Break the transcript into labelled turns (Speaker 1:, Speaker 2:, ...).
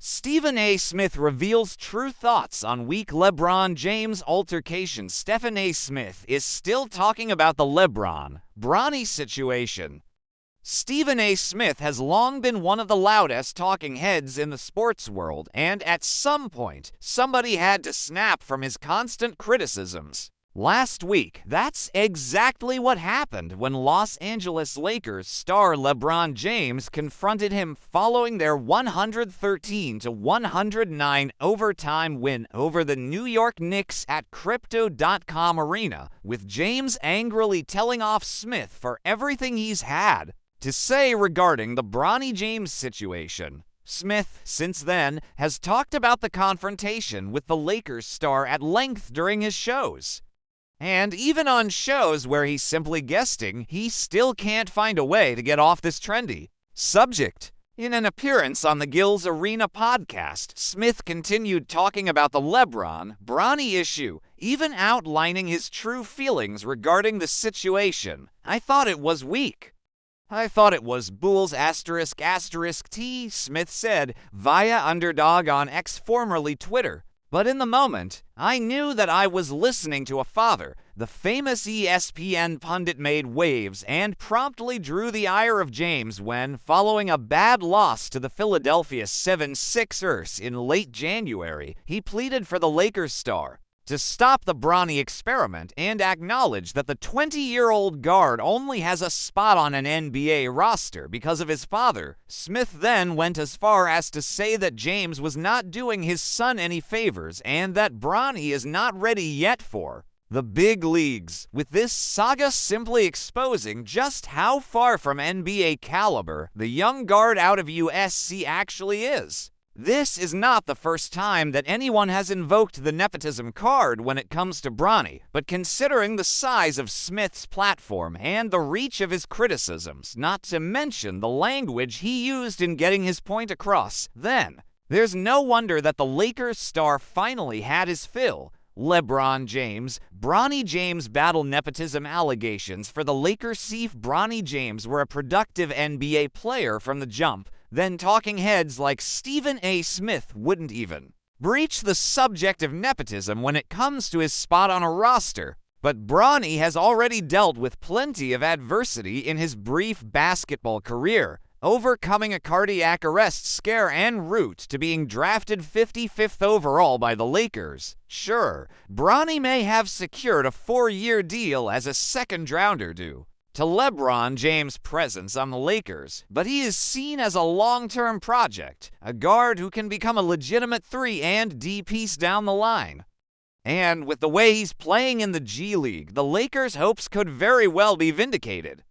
Speaker 1: Stephen A. Smith reveals true thoughts on weak LeBron James altercation. Stephen A. Smith is still talking about the LeBron-Bronny situation. Stephen A. Smith has long been one of the loudest talking heads in the sports world, and at some point, somebody had to snap from his constant criticisms. Last week, that's exactly what happened when Los Angeles Lakers star LeBron James confronted him following their 113-109 overtime win over the New York Knicks at Crypto.com Arena, with James angrily telling off Smith for everything he's had to say regarding the Bronny James situation. Smith, since then, has talked about the confrontation with the Lakers star at length during his shows. And even on shows where he's simply guesting, he still can't find a way to get off this trendy subject. In an appearance on the Gills Arena podcast, Smith continued talking about the LeBron-Bronny issue, even outlining his true feelings regarding the situation. "I thought it was weak. I thought it was bulls **T, Smith said via Underdog on X, formerly Twitter. But in the moment, I knew that I was listening to a father. The famous ESPN pundit made waves and promptly drew the ire of James when, following a bad loss to the Philadelphia 76ers in late January, he pleaded for the Lakers star to stop the Bronny experiment and acknowledge that the 20-year-old guard only has a spot on an NBA roster because of his father. Smith then went as far as to say that James was not doing his son any favors and that Bronny is not ready yet for the big leagues, with this saga simply exposing just how far from NBA caliber the young guard out of USC actually is. This is not the first time that anyone has invoked the nepotism card when it comes to Bronny, but considering the size of Smith's platform and the reach of his criticisms, not to mention the language he used in getting his point across, then there's no wonder that the Lakers star finally had his fill. LeBron James, Bronny James battle nepotism allegations for the Lakers. See if Bronny James were a productive NBA player from the jump, then talking heads like Stephen A. Smith wouldn't even breach the subject of nepotism when it comes to his spot on a roster. But Bronny has already dealt with plenty of adversity in his brief basketball career, overcoming a cardiac arrest scare en route to being drafted 55th overall by the Lakers. Sure, Bronny may have secured a 4-year deal as a second-rounder due to LeBron James' presence on the Lakers, but he is seen as a long-term project, a guard who can become a legitimate 3 and D piece down the line. And with the way he's playing in the G League, the Lakers' hopes could very well be vindicated.